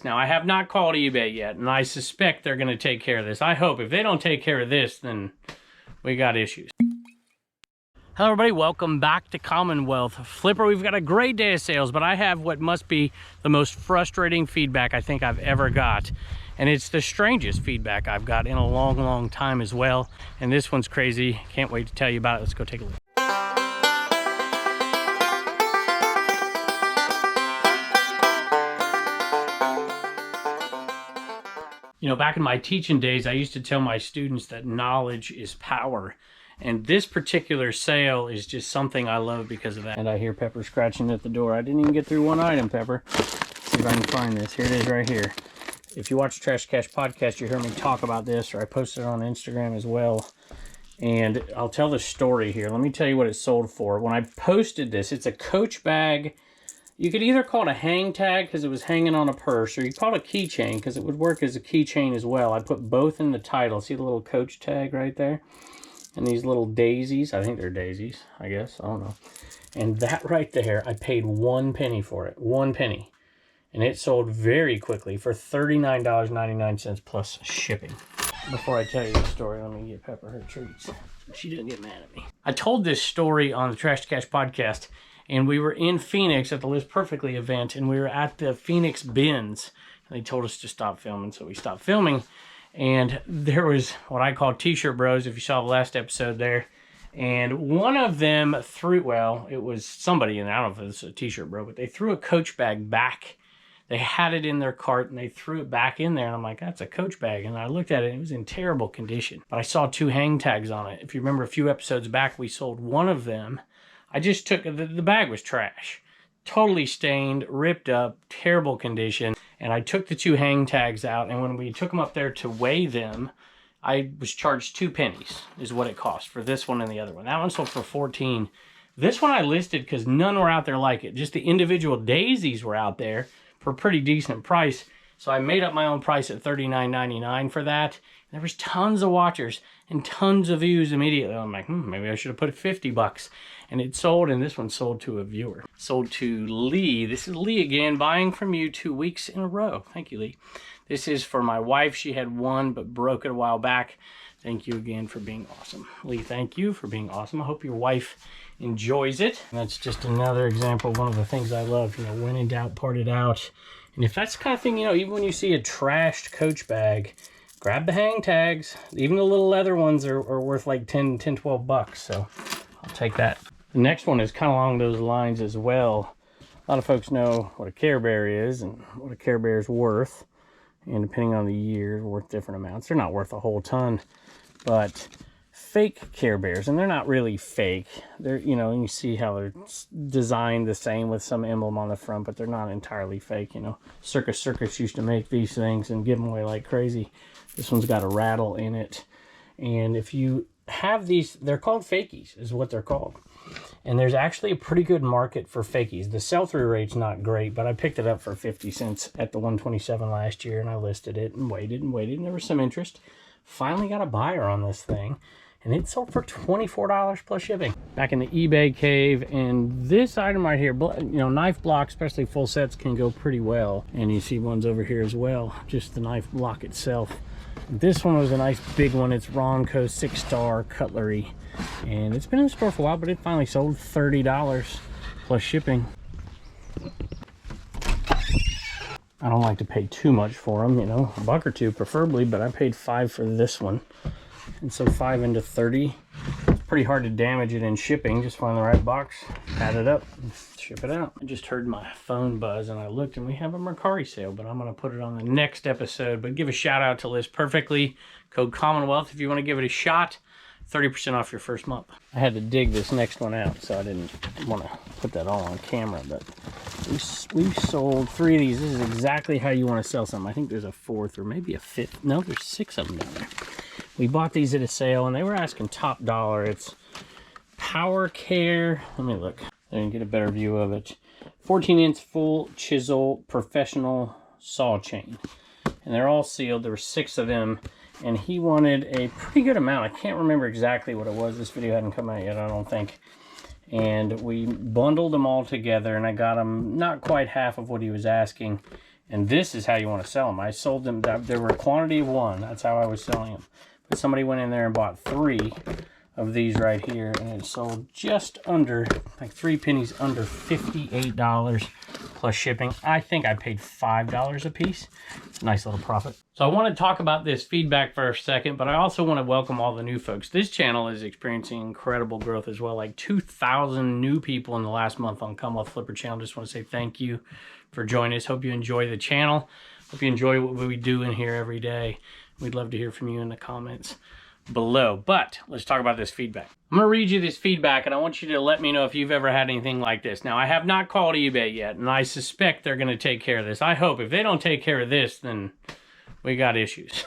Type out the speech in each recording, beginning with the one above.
Now, I have not called eBay yet, and I suspect they're going to take care of this. I hope. If they don't take care of this, then we got issues. Hello, everybody. Welcome back to Commonwealth. Flipper, we've got a great day of sales, but I have what must be the most frustrating feedback I think I've ever got. And it's the strangest feedback I've got in a long, long time as well. And this one's crazy. Can't wait to tell you about it. Let's go take a look. You know, back in my teaching days, I used to tell my students that knowledge is power. And this particular sale is just something I love because of that. And I hear Pepper scratching at the door. I didn't even get through one item, Pepper. Let's see if I can find this. Here it is right here. If you watch Trash Cash Podcast, you heard me talk about this, or I posted it on Instagram as well. And I'll tell the story here. Let me tell you what it sold for. When I posted this, it's a Coach bag. You could either call it a hang tag because it was hanging on a purse, or you call it a keychain because it would work as a keychain as well. I put both in the title. See the little Coach tag right there? And these little daisies. I think they're daisies, I guess. I don't know. And that right there, I paid 1 penny for it. 1 penny. And it sold very quickly for $39.99 plus shipping. Before I tell you the story, let me get Pepper her treats so she doesn't get mad at me. I told this story on the Trash Cash Podcast, and we were in Phoenix at the Live Perfectly event, and we were at the Phoenix bins. And they told us to stop filming, so we stopped filming. And there was what I call T-shirt bros, if you saw the last episode there. And one of them threw, well, it was somebody, and I don't know if it was a T-shirt bro, but they threw a Coach bag back. They had it in their cart, and they threw it back in there. And I'm like, that's a Coach bag. And I looked at it, and it was in terrible condition. But I saw 2 hang tags on it. If you remember a few episodes back, we sold one of them. I just took, the bag was trash. Totally stained, ripped up, terrible condition. And I took the 2 hang tags out, and when we took them up there to weigh them, I was charged 2 pennies is what it cost for this one and the other one. That one sold for 14. This one I listed because none were out there like it. Just the individual daisies were out there for a pretty decent price. So I made up my own price at $39.99 for that. There was tons of watchers and tons of views immediately. I'm like, maybe I should have put 50 bucks. And it sold, and this one sold to a viewer. Sold to Lee. This is Lee again, buying from you 2 weeks in a row. Thank you, Lee. This is for my wife. She had one, but broke it a while back. Thank you again for being awesome. Lee, thank you for being awesome. I hope your wife enjoys it. And that's just another example of one of the things I love. You know, when in doubt, part it out. And if that's the kind of thing, you know, even when you see a trashed Coach bag, grab the hang tags. Even the little leather ones are worth like 10, 12 bucks. So I'll take that. The next one is kind of along those lines as well. A lot of folks know what a Care Bear is and what a Care Bear is worth. And depending on the year, worth different amounts. They're not worth a whole ton. But fake Care Bears, and they're not really fake. They're, you know, you see how they're designed the same with some emblem on the front, but they're not entirely fake, you know. Circus used to make these things and give them away like crazy. This one's got a rattle in it. And if you have these, they're called fakies, is what they're called. And there's actually a pretty good market for fakies. The sell-through rate's not great, but I picked it up for 50 cents at the 127 last year, and I listed it and waited, and there was some interest. Finally got a buyer on this thing, and it sold for $24 plus shipping. Back in the eBay cave, and this item right here, you know, knife blocks, especially full sets, can go pretty well. And you see ones over here as well, just the knife block itself. This one was a nice big one. It's Ronco 6-star cutlery, and it's been in the store for a while, but it finally sold $30 plus shipping. I don't like to pay too much for them, you know, a buck or two preferably, but I paid $5 for this one. And so 5 into 30, it's pretty hard to damage it in shipping. Just find the right box, add it up, and ship it out. I just heard my phone buzz and I looked, and we have a Mercari sale, but I'm going to put it on the next episode. But give a shout out to Live Perfectly, code Commonwealth if you want to give it a shot. 30% off your first month. I had to dig this next one out, so I didn't want to put that all on camera, but we've sold 3 of these. This is exactly how you want to sell something. I think there's a 4th or maybe a 5th. No, there's 6 of them down there. We bought these at a sale, and they were asking top dollar. It's Power Care. Let me look. There you get a better view of it. 14-inch full chisel professional saw chain. And they're all sealed. There were 6 of them. And he wanted a pretty good amount. I can't remember exactly what it was. This video hadn't come out yet, I don't think. And we bundled them all together, and I got him not quite half of what he was asking. And this is how you want to sell them. I sold them, there were a quantity of one. That's how I was selling them. But somebody went in there and bought 3 of these right here, and it sold just under, like 3 pennies under $58 plus shipping. I think I paid $5 a piece. It's a nice little profit. So I want to talk about this feedback for a second, but I also want to welcome all the new folks. This channel is experiencing incredible growth as well, like 2,000 new people in the last month on Commonwealth Flipper channel. Just want to say thank you for joining us. Hope you enjoy the channel. Hope you enjoy what we do in here every day. We'd love to hear from you in the comments below. But let's talk about this feedback. I'm going to read you this feedback, and I want you to let me know if you've ever had anything like this. Now, I have not called eBay yet, and I suspect they're going to take care of this. I hope. If they don't take care of this, then we got issues.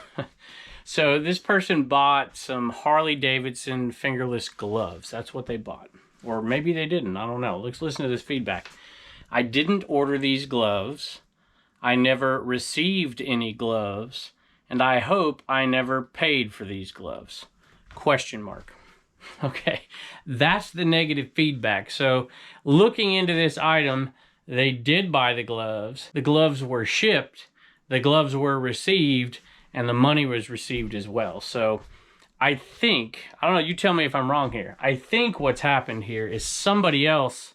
So this person bought some Harley Davidson fingerless gloves. That's what they bought. Or maybe they didn't. I don't know. Let's listen to this feedback. I didn't order these gloves. I never received any gloves. And I hope I never paid for these gloves. Question mark. Okay, that's the negative feedback. So looking into this item, they did buy the gloves. The gloves were shipped. The gloves were received. And the money was received as well. So I think, I don't know, you tell me if I'm wrong here. I think what's happened here is somebody else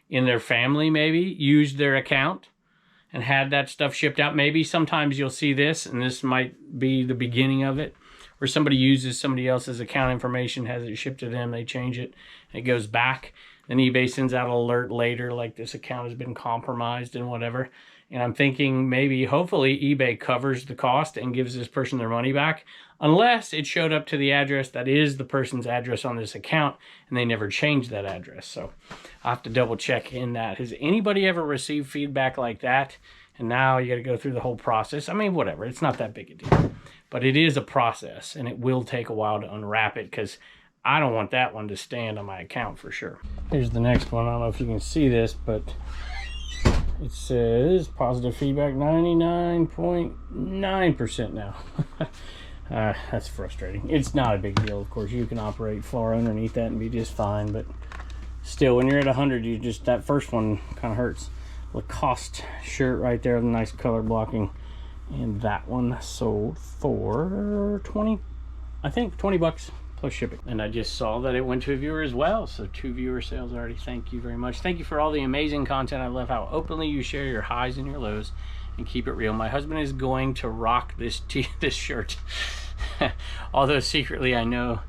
in their family maybe used their account and had that stuff shipped out. Maybe sometimes you'll see this, and this might be the beginning of it, where somebody uses somebody else's account information, has it shipped to them, they change it, and it goes back. Then eBay sends out an alert later, like this account has been compromised and whatever. And I'm thinking maybe, hopefully, eBay covers the cost and gives this person their money back, unless it showed up to the address that is the person's address on this account, and they never changed that address. So I'll have to double check in that. Has anybody ever received feedback like that? And now you got to go through the whole process. I mean, whatever. It's not that big a deal. But it is a process, and it will take a while to unwrap it, because I don't want that one to stand on my account for sure. Here's the next one. I don't know if you can see this, but it says positive feedback 99.9% now. That's frustrating. It's not a big deal, of course. You can operate far underneath that and be just fine, but still, when you're at 100, you just, that first one kind of hurts. Lacoste shirt right there, the nice color blocking, and that one sold for 20, I think 20 bucks plus shipping. And I just saw that it went to a viewer as well, so 2 viewer sales already. Thank you very much. Thank you for all the amazing content. I love how openly you share your highs and your lows and keep it real. My husband is going to rock this shirt. Although secretly I know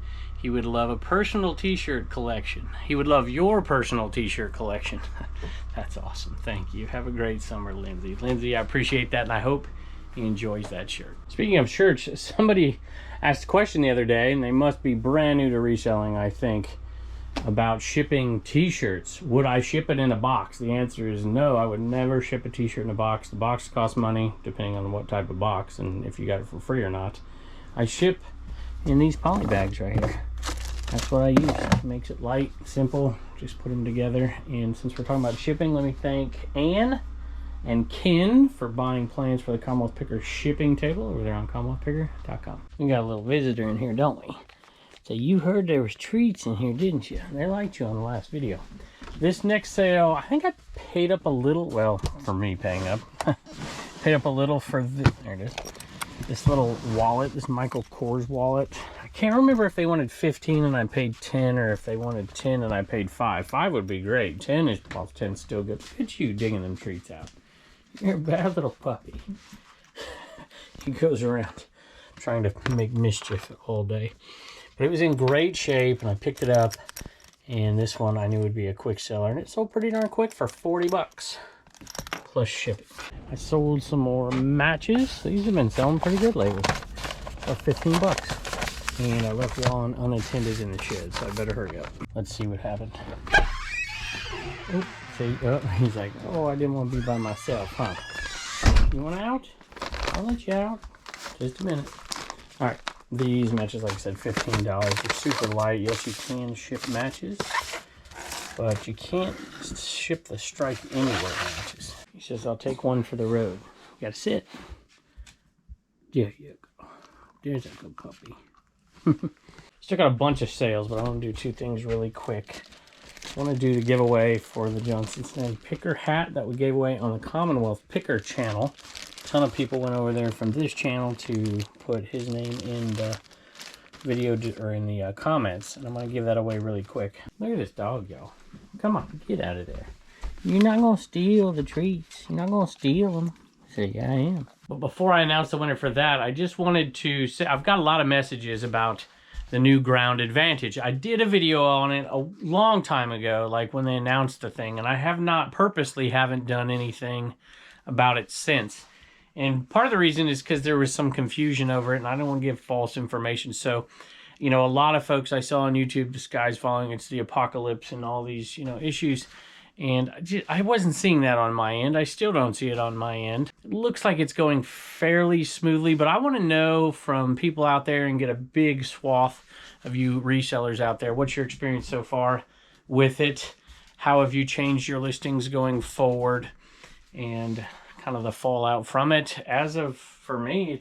he would love a personal t-shirt collection. He would love your personal t-shirt collection. That's awesome. Thank you. Have a great summer, Lindsay. Lindsay, I appreciate that, and I hope he enjoys that shirt. Speaking of shirts, somebody asked a question the other day, and they must be brand new to reselling, I think, about shipping t-shirts. Would I ship it in a box? The answer is no. I would never ship a t-shirt in a box. The box costs money, depending on what type of box and if you got it for free or not. I ship in these poly bags right here. That's what I use. It makes it light, simple, just put them together. And since we're talking about shipping, let me thank Anne and Ken for buying plans for the Commonwealth Picker shipping table over there on CommonwealthPicker.com. We got a little visitor in here, don't we? So you heard there was treats in here, didn't you? They liked you on the last video. This next sale, I think I paid up a little, well, for me paying up, paid up a little for this, there it is. This little wallet, this Michael Kors wallet. I can't remember if they wanted 15 and I paid 10, or if they wanted 10 and I paid 5. 5 would be great. 10 is, well, 10 is still good. Look at you digging them treats out. You're a bad little puppy. He goes around trying to make mischief all day. But it was in great shape, and I picked it up. And this one I knew would be a quick seller, and it sold pretty darn quick for 40 bucks. Plus shipping. I sold some more matches. These have been selling pretty good lately. For 15 bucks. And I left one unattended in the shed, so I better hurry up. Let's see what happened. Oh, see, he's like, oh, I didn't want to be by myself, huh? You want out? I'll let you out. Just a minute. All right, these matches, like I said, $15. They're super light. Yes, you can ship matches, but you can't ship the Strike Anywhere matches. He says, I'll take one for the road. You gotta sit. There you go. There's a good puppy. Still got a bunch of sales, but I want to do 2 things really quick. I want to do the giveaway for the John Cincinnati Picker hat that we gave away on the Commonwealth Picker channel. ton of people went over there from this channel to put his name in the video or in the comments, and I'm gonna give that away really quick. Look at this dog, y'all. Come on, get out of there. You're not gonna steal the treats. You're not gonna steal them. I said, yeah, I am. But before I announce the winner for that, I just wanted to say I've got a lot of messages about the new Ground Advantage. I did a video on it a long time ago, like when they announced the thing, and I haven't done anything about it since. And part of the reason is because there was some confusion over it, and I don't want to give false information. So, you know, a lot of folks I saw on YouTube, the sky's falling, it's the apocalypse and all these, you know, issues. And I wasn't seeing that on my end. I still don't see it on my end. It looks like it's going fairly smoothly, but I want to know from people out there and get a big swath of you resellers out there. What's your experience so far with it? How have you changed your listings going forward? And kind of the fallout from it. As of, for me,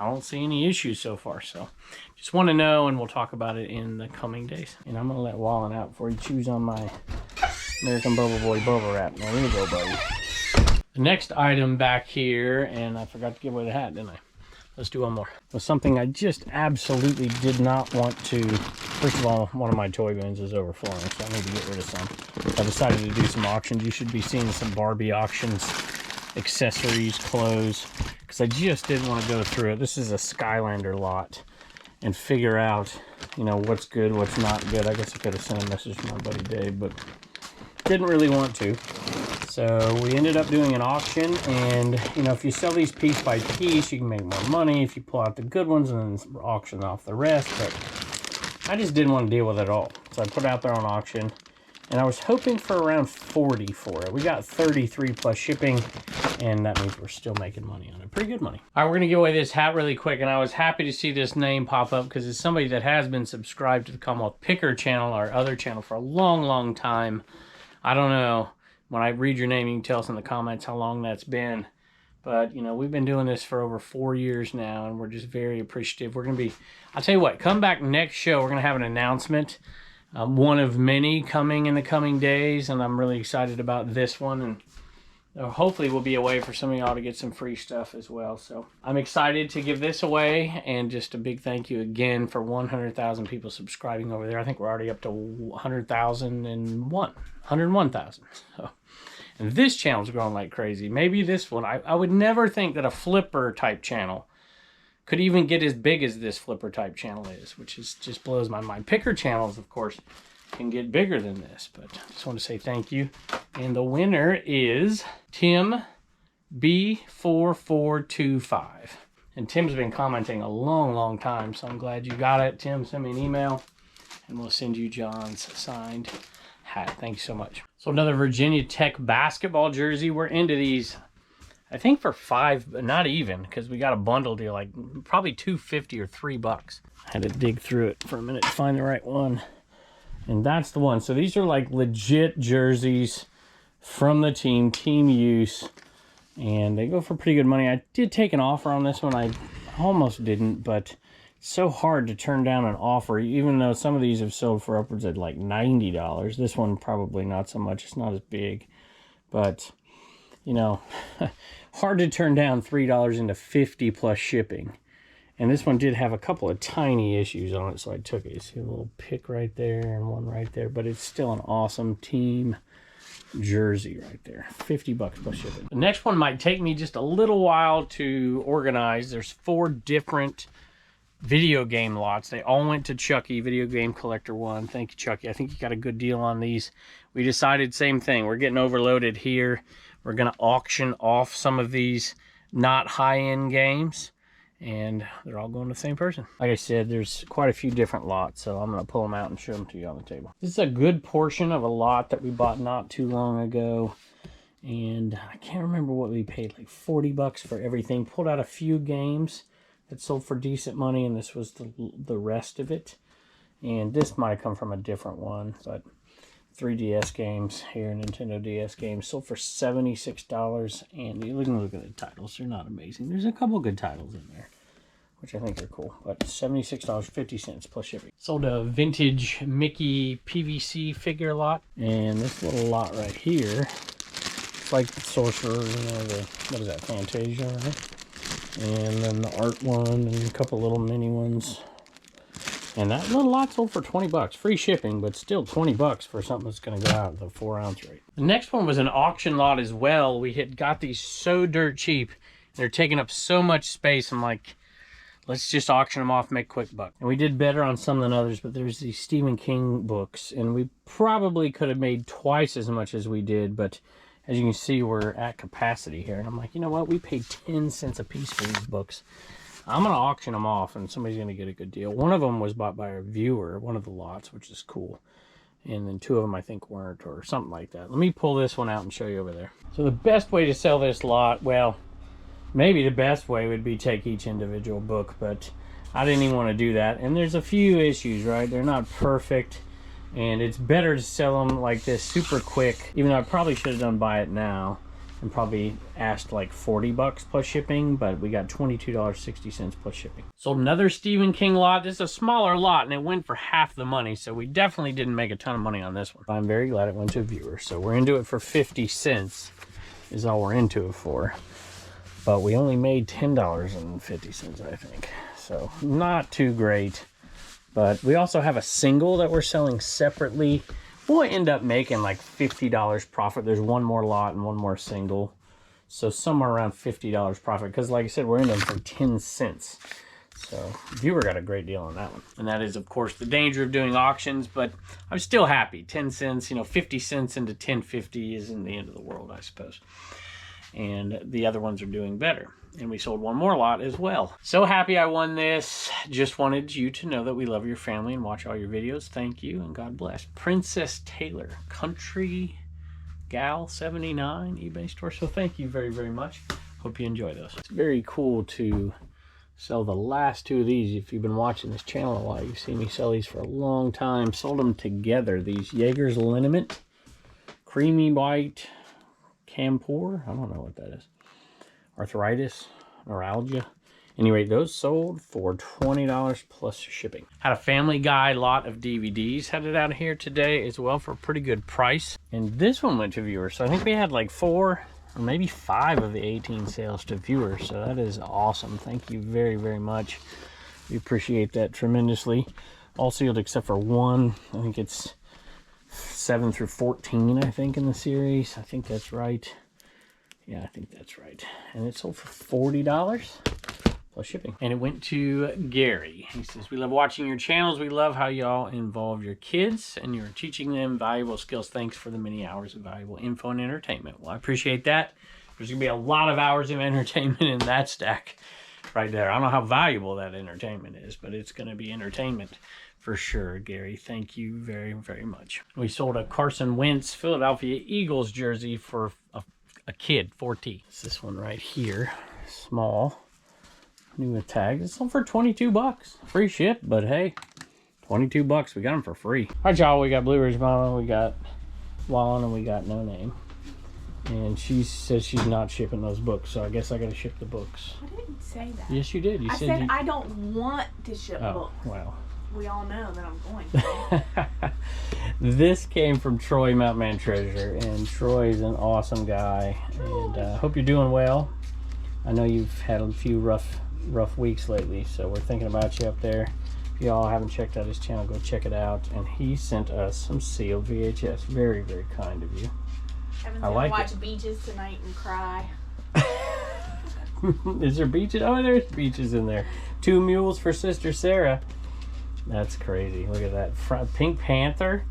I don't see any issues so far. So just want to know, and we'll talk about it in the coming days. And I'm going to let Wallen out before he chews on my American Bubble Boy bubble wrap. Now, here you go, buddy. The next item back here, and I forgot to give away the hat, didn't I? Let's do one more. Was something I just absolutely did not want to. First of all, one of my toy bins is overflowing, so I need to get rid of some. I decided to do some auctions. You should be seeing some Barbie auctions, accessories, clothes, because I just didn't want to go through it. This is a Skylander lot and figure out, you know, what's good, what's not good. I guess I could have sent a message to my buddy Dave, but didn't really want to. So we ended up doing an auction, and you know, if you sell these piece by piece, you can make more money if you pull out the good ones and then auction off the rest. But I just didn't want to deal with it at all, so I put it out there on auction, and I was hoping for around 40 for it. We got 33 plus shipping, and that means we're still making money on it. Pretty good money. All right, we're gonna give away this hat really quick, and I was happy to see this name pop up because it's somebody that has been subscribed to the Commonwealth Picker channel, our other channel, for a long time. I don't know. When I read your name, you can tell us in the comments how long that's been. But, you know, we've been doing this for over 4 years now, and we're just very appreciative. We're going to be, I'll tell you what, come back next show. We're going to have an announcement. One of many coming in the coming days, and I'm really excited about this one. And hopefully we'll be a way for some of y'all to get some free stuff as well. So I'm excited to give this away, and just a big thank you again for 100,000 people subscribing over there. I think we're already up to 101,000. So, and this channel's growing like crazy. Maybe this one, I would never think that a flipper type channel could even get as big as this flipper type channel is, which is just blows my mind. Picker channels, of course, can get bigger than this, but I just want to say thank you. And the winner is Tim B4425. And Tim's been commenting a long time, so I'm glad you got it. Tim, send me an email, and we'll send you John's signed hat. Thank you so much. So another Virginia Tech basketball jersey. We're into these, I think for $5, not even, because we got a bundle deal, like probably $2.50 or $3. I had to dig through it for a minute to find the right one. And that's the one. So these are like legit jerseys from the team use, and they go for pretty good money. I did take an offer on this one. I almost didn't, but it's so hard to turn down an offer, even though some of these have sold for upwards at like $90. This one probably not so much. It's not as big, but you know, hard to turn down $3 into 50 plus shipping. And this one did have a couple of tiny issues on it, so I took it. You see a little pick right there and one right there, but it's still an awesome team jersey right there. $50 plus shipping. The next one might take me just a little while to organize. There's 4 different video game lots. They all went to Chucky, Video Game Collector 1. Thank you, Chucky. I think you got a good deal on these. We decided same thing. We're getting overloaded here. We're going to auction off some of these not high-end games, and they're all going to the same person. Like I said, there's quite a few different lots, so I'm going to pull them out and show them to you on the table. This is a good portion of a lot that we bought not too long ago, and I can't remember what we paid, like $40 for everything. Pulled out a few games that sold for decent money, and this was the rest of it. And this might have come from a different one, but 3DS games here, Nintendo DS games, sold for $76. And you look at the titles, they're not amazing. There's a couple good titles in there, which I think are cool, but $76.50 plus shipping. Sold a vintage Mickey PVC figure lot, and this little lot right here It's like Sorcerer, you know, what is that, Fantasia, right? And then the art one, and a couple little mini ones. And that little lot sold for 20 bucks. Free shipping, but still 20 bucks for something that's going to go out at the 4-ounce rate. The next one was an auction lot as well. We had got these so dirt cheap. They're taking up so much space. I'm like, let's just auction them off, make a quick buck. And we did better on some than others, but there's these Stephen King books, and we probably could have made twice as much as we did, but as you can see, we're at capacity here. And I'm like, you know what? We paid 10 cents a piece for these books. I'm going to auction them off, and somebody's going to get a good deal. One of them was bought by a viewer, one of the lots, which is cool. And then 2 of them, I think, weren't, or something like that. Let me pull this one out and show you over there. So the best way to sell this lot, well, maybe the best way would be take each individual book, but I didn't even want to do that. And there's a few issues, right? They're not perfect, and it's better to sell them like this super quick, even though I probably should have done buy it now and probably asked like 40 bucks plus shipping, but we got $22.60 plus shipping. Sold another Stephen King lot. This is a smaller lot, and it went for half the money, so we definitely didn't make a ton of money on this one. I'm very glad it went to a viewer, so we're into it for 50 cents is all we're into it for. But we only made $10.50, I think. So not too great. But we also have a single that we're selling separately. We'll end up making like $50 profit. There's one more lot and one more single. So somewhere around $50 profit. Because like I said, we're in them for 10 cents. So viewer got a great deal on that one. And that is, of course, the danger of doing auctions. But I'm still happy. 10 cents, you know, 50 cents into 10.50 isn't the end of the world, I suppose. And the other ones are doing better. And we sold one more lot as well. So happy I won this. Just wanted you to know that we love your family and watch all your videos. Thank you and God bless. Princess Taylor, Country Gal 79 eBay store. So thank you very, very much. Hope you enjoy those. It's very cool to sell the last 2 of these. If you've been watching this channel a while, you've seen me sell these for a long time. Sold them together. These Jaeger's Liniment, Creamy White Campor. I don't know what that is. Arthritis, neuralgia. Anyway, those sold for $20 plus shipping. Had a Family Guy lot of DVDs headed out of here today as well for a pretty good price. And this one went to viewers. So I think we had like 4 or maybe 5 of the 18 sales to viewers. So that is awesome. Thank you very, very much. We appreciate that tremendously. All sealed except for one. I think it's 7 through 14, I think, in the series. I think that's right. Yeah, I think that's right. And it sold for $40 plus shipping. And it went to Gary. He says, we love watching your channels. We love how y'all involve your kids and you're teaching them valuable skills. Thanks for the many hours of valuable info and entertainment. Well, I appreciate that. There's going to be a lot of hours of entertainment in that stack right there. I don't know how valuable that entertainment is, but it's going to be entertainment for sure, Gary. Thank you very, very much. We sold a Carson Wentz Philadelphia Eagles jersey for a kid, 4T. It's this one right here, small, new with tags. It's sold for 22 bucks, free ship, but hey, 22 bucks, we got them for free. All right, y'all, we got Blue Ridge Mama, we got Wallen, and we got No Name. And she says she's not shipping those books, so I guess I gotta ship the books. I didn't say that. Yes, you did. You said I don't want to ship books. Well. We all know that I'm going to. This came from Troy Mountain Treasure, and Troy's an awesome guy, and hope you're doing well. I know you've had a few rough weeks lately, so we're thinking about you up there. If y'all haven't checked out his channel, go check it out. And he sent us some sealed VHS. Very, very kind of you. Evan's gonna watch Beaches tonight and cry. Is there beaches? Oh, there's beaches in there. 2 mules for Sister Sarah. That's crazy. Look at that. Pink Panther,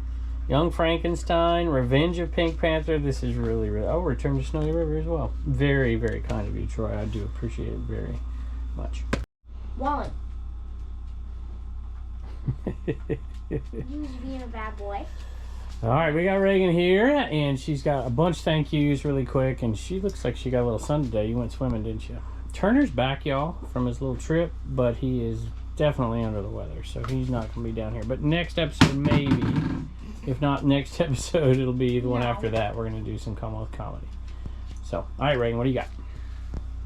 Young Frankenstein, Revenge of Pink Panther. This is really, really... Oh, Return to Snowy River as well. Very, very kind of you, Troy. I do appreciate it very much. Wallen. You being a bad boy. All right, we got Reagan here, and she's got a bunch of thank yous really quick, and she looks like she got a little sun today. You went swimming, didn't you? Turner's back, y'all, from his little trip, but he is definitely under the weather, so he's not going to be down here. But next episode, maybe. If not next episode, it'll be the one after that. We're going to do some Commonwealth comedy. So, all right, Reagan, what do you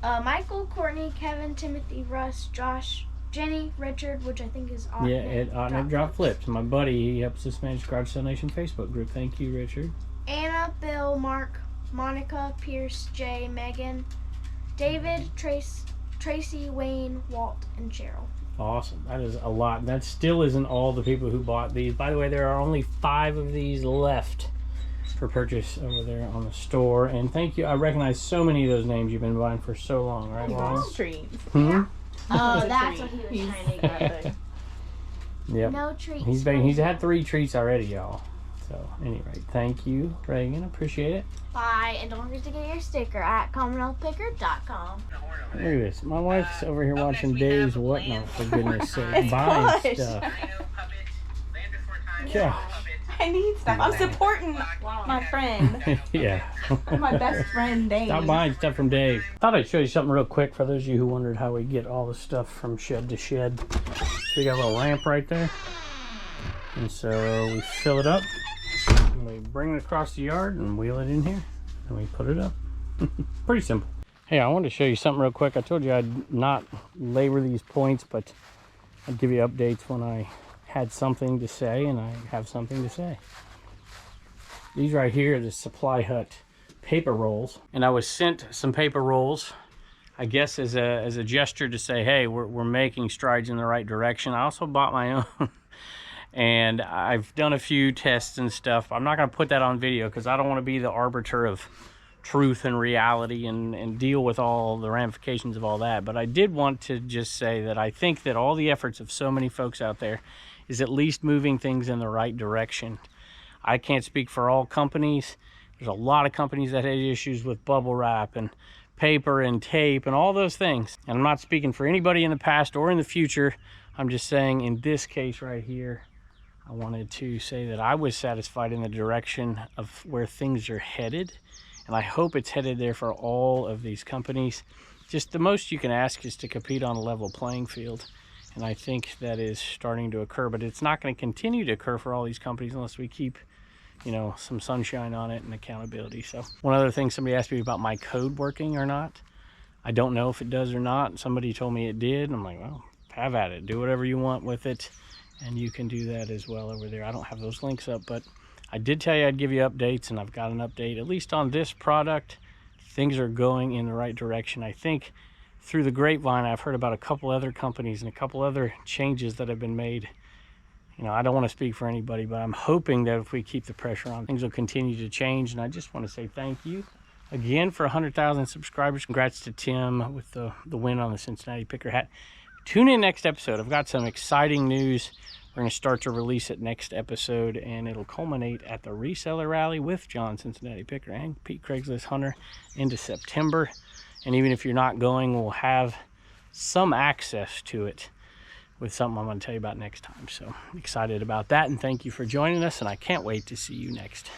got? Michael, Courtney, Kevin, Timothy, Russ, Josh, Jenny, Richard, which I think is Otten. Yeah, it Otten Drop Flips. My buddy, he helps us manage Garage Sale Nation Facebook group. Thank you, Richard. Anna, Bill, Mark, Monica, Pierce, Jay, Megan, David, Tracy, Wayne, Walt, and Cheryl. Awesome. That is a lot. That still isn't all the people who bought these. By the way, there are only 5 of these left for purchase over there on the store. And thank you. I recognize so many of those names you've been buying for so long, right, Wally? Treats. Hmm? Oh, that's what he was trying to get. Yep. No treats. He's had 3 treats already, y'all. So, anyway, thank you, Reagan. Appreciate it. Bye, and don't forget to get your sticker at CommonwealthPicker.com. Look at this. My wife's over here watching Dave's Whatnot, for goodness sake. Buying push. stuff. Yeah. I need stuff. I'm supporting my friend. Yeah. My best friend, Dave. Stop buying stuff from Dave. Thought I'd show you something real quick for those of you who wondered how we get all the stuff from shed to shed. So we got a little ramp right there. And so we fill it up. And we bring it across the yard and wheel it in here. And we put it up. Pretty simple. Hey, I wanted to show you something real quick. I told you I'd not labor these points, but I'd give you updates when I had something to say, and I have something to say. These right here are the Supply Hut paper rolls, and I was sent some paper rolls, I guess as a gesture to say, hey, we're making strides in the right direction. I also bought my own, and I've done a few tests and stuff. I'm not going to put that on video because I don't want to be the arbiter of truth and reality and deal with all the ramifications of all that. But I did want to just say that I think that all the efforts of so many folks out there is at least moving things in the right direction. I can't speak for all companies. There's a lot of companies that had issues with bubble wrap and paper and tape and all those things. And I'm not speaking for anybody in the past or in the future. I'm just saying in this case right here, I wanted to say that I was satisfied in the direction of where things are headed. And I hope it's headed there for all of these companies. Just the most you can ask is to compete on a level playing field. And I think that is starting to occur, but it's not going to continue to occur for all these companies unless we keep, you know, some sunshine on it and accountability. So one other thing, somebody asked me about my code working or not. I don't know if it does or not. Somebody told me it did. I'm like, well, have at it. Do whatever you want with it. And you can do that as well over there. I don't have those links up, but I did tell you I'd give you updates, and I've got an update. At least on this product, things are going in the right direction. I think through the grapevine, I've heard about a couple other companies and a couple other changes that have been made. You know, I don't want to speak for anybody, but I'm hoping that if we keep the pressure on, things will continue to change. And I just want to say thank you again for 100,000 subscribers. Congrats to Tim with the win on the Cincinnati Picker hat. Tune in next episode. I've got some exciting news. We're going to start to release it next episode, and it'll culminate at the Reseller Rally with John Cincinnati Picker and Pete Craigslist Hunter into September. And even if you're not going, we'll have some access to it with something I'm going to tell you about next time. So excited about that, and thank you for joining us, and I can't wait to see you next.